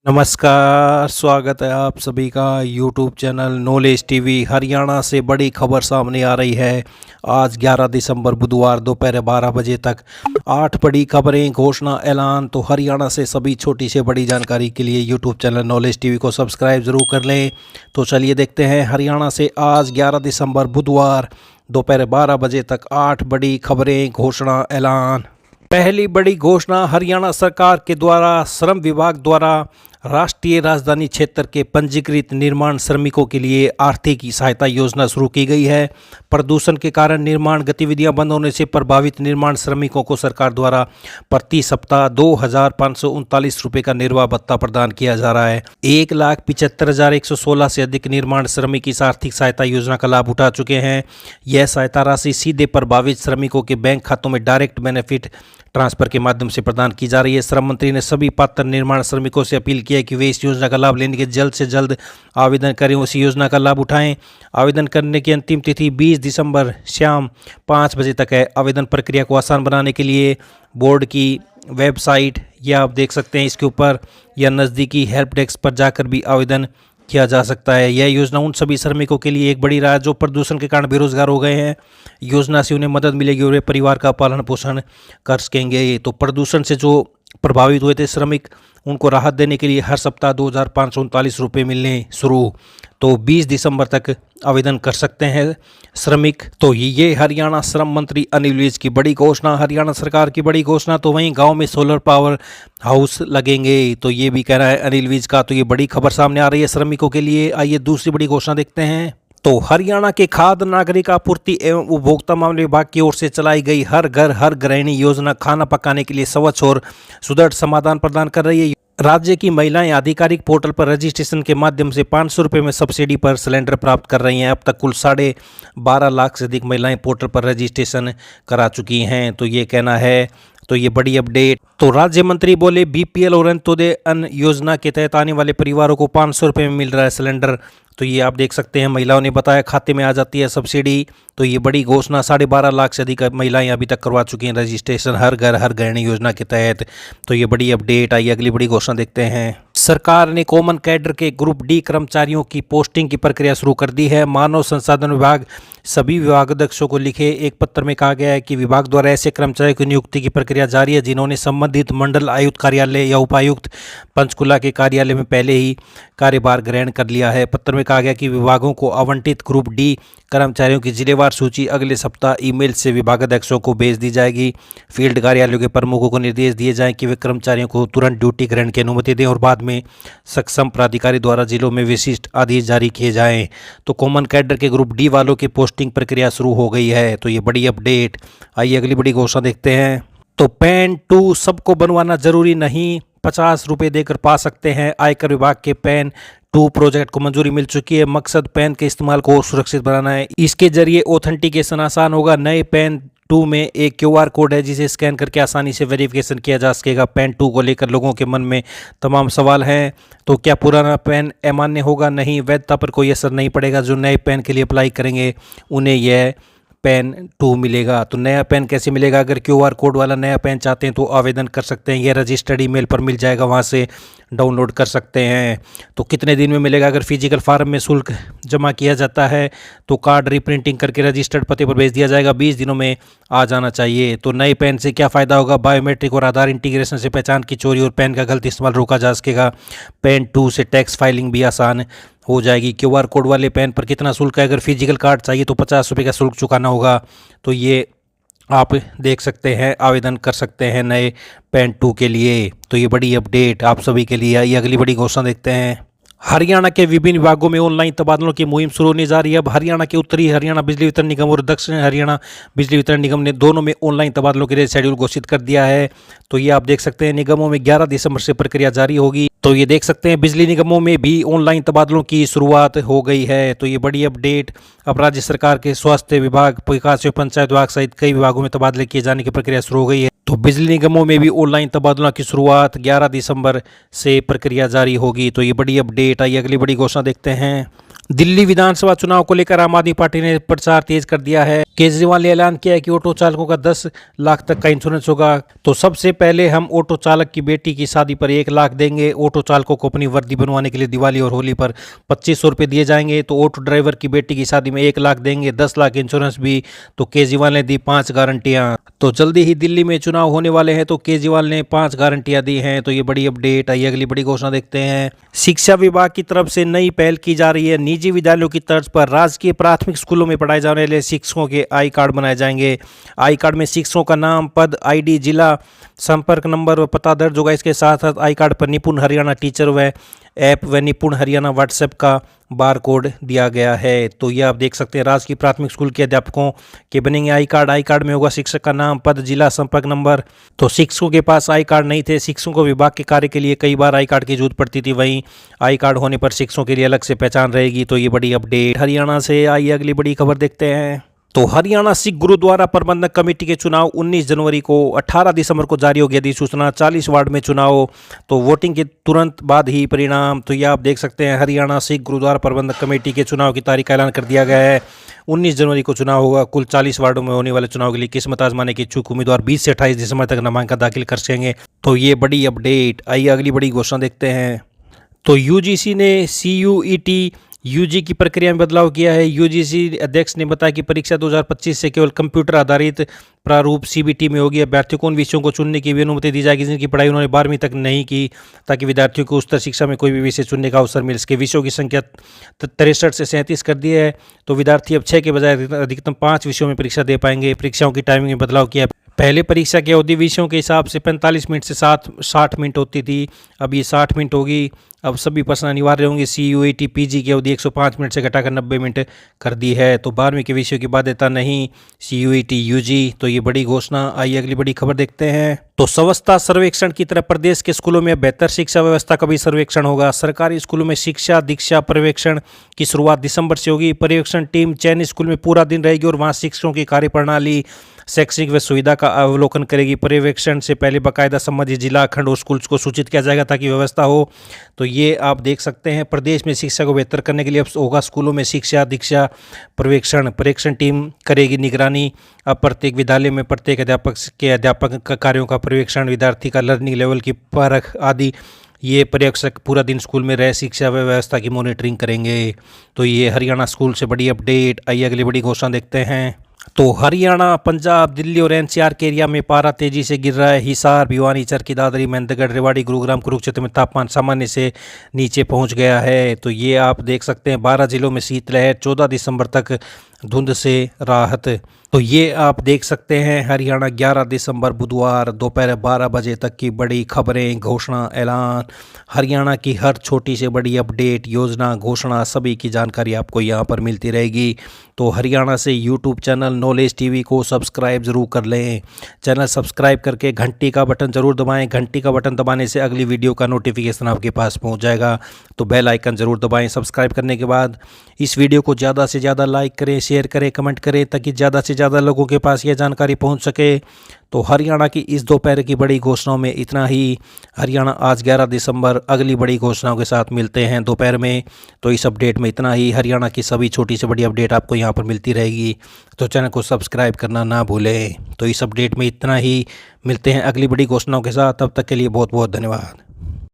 नमस्कार, स्वागत है आप सभी का YouTube channel knowledge TV. Haryana से बड़ी खबर सामने आ रही है। आज 11 दिसंबर बुधवार दोपहर 12 बजे तक 8 बड़ी खबरें, घोषणा, ऐलान। तो हरियाणा से सभी छोटी से बड़ी जानकारी के लिए यूट्यूब चैनल नॉलेज टीवी को सब्सक्राइब ज़रूर कर लें। तो चलिए देखते हैं हरियाणा से आज 11 दिसंबर बुधवार दोपहर 12 बजे तक 8 बड़ी खबरें, घोषणा, ऐलान। पहली बड़ी घोषणा, हरियाणा सरकार के द्वारा श्रम विभाग द्वारा राष्ट्रीय राजधानी क्षेत्र के पंजीकृत निर्माण श्रमिकों के लिए आर्थिक सहायता योजना शुरू की गई है। प्रदूषण के कारण निर्माण गतिविधियां बंद होने से प्रभावित निर्माण श्रमिकों को सरकार द्वारा प्रति सप्ताह 2,539 रुपये का निर्वाह भत्ता प्रदान किया जा रहा है। 1,75,116 से अधिक निर्माण श्रमिक इस आर्थिक सहायता योजना का लाभ उठा चुके हैं। यह सहायता राशि सीधे प्रभावित श्रमिकों के बैंक खातों में डायरेक्ट बेनिफिट ट्रांसफर के माध्यम से प्रदान की जा रही है। श्रम मंत्री ने सभी पात्र निर्माण श्रमिकों से अपील की है कि वे इस योजना का लाभ लेने के जल्द से जल्द आवेदन करें, उसी योजना का लाभ उठाएं। आवेदन करने की अंतिम तिथि 20 दिसंबर शाम 5 बजे तक है। आवेदन प्रक्रिया को आसान बनाने के लिए बोर्ड की वेबसाइट या आप देख सकते हैं इसके ऊपर या नज़दीकी हेल्प डेस्क पर जाकर भी आवेदन किया जा सकता है। यह योजना उन सभी श्रमिकों के लिए एक बड़ी राहत जो प्रदूषण के कारण बेरोजगार हो गए हैं। योजना से उन्हें मदद मिलेगी और वे परिवार का पालन पोषण कर सकेंगे। तो प्रदूषण से जो प्रभावित हुए थे श्रमिक, उनको राहत देने के लिए हर सप्ताह 2,539 रुपये मिलने शुरू। तो 20 दिसंबर तक आवेदन कर सकते हैं श्रमिक। तो ये हरियाणा श्रम मंत्री अनिल विज की बड़ी घोषणा, हरियाणा सरकार की बड़ी घोषणा। तो वहीं गांव में सोलर पावर हाउस लगेंगे, तो ये भी कह रहा है अनिल विज का। तो ये बड़ी खबर सामने आ रही है श्रमिकों के लिए। आइए दूसरी बड़ी घोषणा देखते हैं। तो हरियाणा के खाद्य नागरिक आपूर्ति एवं उपभोक्ता मामले विभाग की ओर से चलाई गई हर घर हर गृहिणी योजना खाना पकाने के लिए स्वच्छ और सुदृढ़ समाधान प्रदान कर रही है। राज्य की महिलाएं आधिकारिक पोर्टल पर रजिस्ट्रेशन के माध्यम से 500 रुपये में सब्सिडी पर सिलेंडर प्राप्त कर रही हैं। अब तक कुल 12.5 लाख से अधिक महिलाएं पोर्टल पर रजिस्ट्रेशन करा चुकी हैं। तो ये कहना है। तो ये बड़ी अपडेट। तो राज्य मंत्री बोले बीपीएल और अंत्योदय अन्न योजना के तहत आने वाले परिवारों को 500 रुपये में मिल रहा है सिलेंडर। तो ये आप देख सकते हैं, महिलाओं ने बताया खाते में आ जाती है सब्सिडी। तो ये बड़ी घोषणा, 12.5 लाख से अधिक महिलाएं अभी तक करवा चुकी हैं रजिस्ट्रेशन हर घर हर गृहिणी योजना के तहत। तो ये बड़ी अपडेट आई। अगली बड़ी घोषणा देखते हैं। सरकार ने कॉमन कैडर के ग्रुप डी कर्मचारियों की पोस्टिंग की प्रक्रिया शुरू कर दी है। मानव संसाधन विभाग सभी विभागाध्यक्षों को लिखे एक पत्र में कहा गया है कि विभाग द्वारा ऐसे कर्मचारियों की नियुक्ति की प्रक्रिया जारी है जिन्होंने संबंधित मंडल आयुक्त कार्यालय या उपायुक्त पंचकुला के कार्यालय में पहले ही कार्यभार ग्रहण कर लिया है। पत्र में कहा गया कि विभागों को आवंटित ग्रुप डी कर्मचारियों की जिलेवार सूची अगले सप्ताह ईमेल से विभागाध्यक्षों को भेज दी जाएगी। फील्ड कार्यालयों के प्रमुखों को निर्देश दिए जाएं कि वे कर्मचारियों को तुरंत ड्यूटी ग्रहण की अनुमति दें और बाद में सक्षम प्राधिकारी द्वारा जिलों में विशिष्ट आदेश जारी किए जाएं। तो कॉमन कैडर के ग्रुप डी वालों की पोस्टिंग प्रक्रिया शुरू हो गई है। तो ये बड़ी अपडेट। आइए अगली बड़ी घोषणा देखते हैं। तो पैन 2 सबको बनवाना जरूरी नहीं, 50 रुपये देकर पा सकते हैं। आयकर विभाग के पैन 2 प्रोजेक्ट को मंजूरी मिल चुकी है। मकसद पैन के इस्तेमाल को और सुरक्षित बनाना है। इसके जरिए ऑथेंटिकेशन आसान होगा। नए पैन 2 में एक क्यूआर कोड है जिसे स्कैन करके आसानी से वेरिफिकेशन किया जा सकेगा। पैन 2 को लेकर लोगों के मन में तमाम सवाल हैं। तो क्या पुराना पैन अमान्य होगा? नहीं, वैधता पर कोई असर नहीं पड़ेगा। जो नए पैन के लिए अप्लाई करेंगे उन्हें यह पैन 2 मिलेगा। तो नया पैन कैसे मिलेगा? अगर क्यूआर कोड वाला नया पैन चाहते हैं तो आवेदन कर सकते हैं। यह रजिस्टर्ड ईमेल पर मिल जाएगा, वहां से डाउनलोड कर सकते हैं। तो कितने दिन में मिलेगा? अगर फिजिकल फार्म में शुल्क जमा किया जाता है तो कार्ड रिप्रिंटिंग करके रजिस्टर्ड पते पर भेज दिया जाएगा। 20 दिनों में आ जाना चाहिए। तो नए पैन से क्या फ़ायदा होगा? बायोमेट्रिक और आधार इंटीग्रेशन से पहचान की चोरी और पैन का गलत इस्तेमाल रोका जा सकेगा। पैन 2 से टैक्स फाइलिंग भी आसान हो जाएगी। क्यूआर कोड वाले पैन पर कितना शुल्क है? अगर फिजिकल कार्ड चाहिए तो 50 रुपये का शुल्क चुकाना होगा। तो ये आप देख सकते हैं, आवेदन कर सकते हैं नए पैन 2 के लिए। तो ये बड़ी अपडेट आप सभी के लिए। ये अगली बड़ी घोषणा देखते हैं। हरियाणा के विभिन्न विभागों में ऑनलाइन तबादलों की मुहिम शुरू होने जा रही है। अब हरियाणा के उत्तरी हरियाणा बिजली वितरण निगम और दक्षिण हरियाणा बिजली वितरण निगम ने दोनों में ऑनलाइन तबादलों के लिए शेड्यूल घोषित कर दिया है। तो ये आप देख सकते हैं, निगमों में 11 दिसंबर से प्रक्रिया जारी होगी। तो ये देख सकते हैं बिजली निगमों में भी ऑनलाइन तबादलों की शुरुआत हो गई है। तो ये बड़ी अपडेट। अब राज्य सरकार के स्वास्थ्य विभाग, विकास एवं पंचायत विभाग सहित कई विभागों में तबादले किए जाने की प्रक्रिया शुरू हो गई है। तो बिजली निगमों में भी ऑनलाइन तबादलों की शुरुआत 11 दिसंबर से प्रक्रिया जारी होगी। तो ये बड़ी अपडेट आई। अगली बड़ी घोषणा देखते हैं। दिल्ली विधानसभा चुनाव को लेकर आम आदमी पार्टी ने प्रचार तेज कर दिया है। केजरीवाल ने ऐलान किया है कि ऑटो चालकों का 10 लाख तक का इंश्योरेंस होगा। तो सबसे पहले हम ऑटो चालक की बेटी की शादी पर 1 लाख देंगे। ऑटो चालकों को अपनी वर्दी बनवाने के लिए दिवाली और होली पर 2500 रुपये दिए जाएंगे। तो ऑटो ड्राइवर की बेटी की शादी में 1 लाख देंगे, 10 लाख इंश्योरेंस भी। तो केजरीवाल ने दी 5 गारंटियां। तो जल्दी ही दिल्ली में चुनाव होने वाले हैं, तो केजरीवाल ने 5 गारंटियां दी हैं। तो ये बड़ी अपडेट आई। अगली बड़ी घोषणा देखते हैं। शिक्षा विभाग की तरफ से नई पहल की जा रही है। निजी विद्यालयों की तर्ज पर राजकीय प्राथमिक स्कूलों में पढ़ाए जाने वाले शिक्षकों के आई कार्ड बनाए जाएंगे। आई कार्ड में शिक्षकों का नाम, पद, आईडी, जिला, संपर्क नंबर व पता दर्ज होगा। इसके साथ साथ आई कार्ड पर निपुण हरियाणा टीचर व ऐप व निपुण हरियाणा व्हाट्सएप का बार कोड दिया गया है। तो ये आप देख सकते हैं, राजकीय प्राथमिक स्कूल के अध्यापकों के बनेंगे आई कार्ड। आई कार्ड में होगा शिक्षक का नाम, पद, जिला, संपर्क नंबर। तो शिक्षकों के पास आई कार्ड नहीं थे। शिक्षकों को विभाग के कार्य के लिए कई बार आई कार्ड की जरूरत पड़ती थी, वहीं आई कार्ड होने पर शिक्षकों के लिए अलग से पहचान रहेगी। तो ये बड़ी अपडेट हरियाणा से आई। अगली बड़ी खबर देखते हैं। तो हरियाणा सिख गुरुद्वारा प्रबंधक कमेटी के चुनाव 19 जनवरी को, 18 दिसंबर को जारी होगी अधिसूचना। 40 वार्ड में चुनाव, तो वोटिंग के तुरंत बाद ही परिणाम। तो ये आप देख सकते हैं, हरियाणा सिख गुरुद्वारा प्रबंधक कमेटी के चुनाव की तारीख का ऐलान कर दिया गया है। 19 जनवरी को चुनाव होगा। कुल 40 वार्डों में होने वाले चुनाव के लिए किस्मत आजमाने के इच्छुक उम्मीदवार 20 से 28 दिसंबर तक नामांकन दाखिल कर सकेंगे। तो ये बड़ी अपडेट आई। अगली बड़ी घोषणा देखते हैं। तो यूजीसी ने सीयूईटी यूजी की प्रक्रिया में बदलाव किया है। यूजीसी अध्यक्ष ने बताया कि परीक्षा 2025 से केवल कंप्यूटर आधारित प्रारूप सीबीटी में होगी। अभ्यर्थियों को उन विषयों को चुनने की भी अनुमति दी जाएगी जिनकी पढ़ाई उन्होंने 12वीं तक नहीं की, ताकि विद्यार्थियों को उच्चतर शिक्षा में कोई भी विषय चुनने का अवसर मिले। इसके विषयों की संख्या 63 से 37 कर दी है। तो विद्यार्थी अब 6 के बजाय अधिकतम 5 विषयों में परीक्षा दे पाएंगे। परीक्षाओं की टाइमिंग में बदलाव किया। पहले परीक्षा की अवधि विषयों के हिसाब से 45 मिनट से 60 मिनट होती थी, अब ये 60 मिनट होगी। अब सभी प्रश्न अनिवार्य होंगे। सीयूईटी पीजी की अवधि 105 मिनट से घटाकर 90 मिनट कर दी है। तो 12वीं के विषयों की बाध्यता नहीं, सीयूईटी यूजी। तो ये बड़ी घोषणा आई। अगली बड़ी खबर देखते हैं। तो स्वच्छता सर्वेक्षण की तरफ प्रदेश के स्कूलों में बेहतर शिक्षा व्यवस्था का भी सर्वेक्षण होगा। सरकारी स्कूलों में शिक्षा दीक्षा पर्यवेक्षण की शुरुआत दिसंबर से होगी। पर्यवेक्षण टीम चयनित स्कूल में पूरा दिन रहेगी और वहाँ शिक्षकों की कार्यप्रणाली, शैक्षिक व सुविधा का अवलोकन करेगी। पर्यवेक्षण से पहले बाकायदा संबंधित जिला, खंड और स्कूल को सूचित किया जाएगा ताकि व्यवस्था हो। तो ये आप देख सकते हैं, प्रदेश में शिक्षा को बेहतर करने के लिए अब होगा स्कूलों में शिक्षा दीक्षा पर्यवेक्षण टीम करेगी निगरानी। अब प्रत्येक विद्यालय में प्रत्येक अध्यापक कार्यों का पर्यवेक्षण, विद्यार्थी का लर्निंग लेवल की परख आदि ये पर्यवेक्षक पूरा दिन स्कूल में रह शिक्षा व्यवस्था की मॉनिटरिंग करेंगे। तो ये हरियाणा स्कूल से बड़ी अपडेट। आइए अगली बड़ी घोषणा देखते हैं। तो हरियाणा, पंजाब, दिल्ली और एनसीआर के एरिया में पारा तेजी से गिर रहा है। हिसार, भिवानी, चरखी दादरी, महेंद्रगढ़, रेवाड़ी, गुरुग्राम, कुरुक्षेत्र में तापमान सामान्य से नीचे पहुंच गया है। तो ये आप देख सकते हैं, 12 जिलों में शीतलहर, 14 दिसंबर तक धुंध से राहत। तो ये आप देख सकते हैं, हरियाणा 11 दिसंबर बुधवार दोपहर 12 बजे तक की बड़ी खबरें, घोषणा, ऐलान। हरियाणा की हर छोटी से बड़ी अपडेट, योजना, घोषणा सभी की जानकारी आपको यहाँ पर मिलती रहेगी। तो हरियाणा से यूट्यूब चैनल नॉलेज टीवी को सब्सक्राइब ज़रूर कर लें। चैनल सब्सक्राइब करके घंटी का बटन ज़रूर दबाएं। घंटी का बटन दबाने से अगली वीडियो का नोटिफिकेशन आपके पास पहुँच जाएगा। तो बेल आइकन ज़रूर दबाएँ। सब्सक्राइब करने के बाद इस वीडियो को ज़्यादा से ज़्यादा लाइक करें, शेयर करें, कमेंट करें, ताकि ज़्यादा से ज़्यादा लोगों के पास यह जानकारी पहुंच सके। तो हरियाणा की इस दोपहर की बड़ी घोषणाओं में इतना ही। हरियाणा आज 11 दिसंबर अगली बड़ी घोषणाओं के साथ मिलते हैं दोपहर में। तो इस अपडेट में इतना ही। हरियाणा की सभी छोटी से बड़ी अपडेट आपको यहाँ पर मिलती रहेगी, तो चैनल को सब्सक्राइब करना ना भूलें। तो इस अपडेट में इतना ही। मिलते हैं अगली बड़ी घोषणाओं के साथ, तब तक के लिए बहुत बहुत धन्यवाद।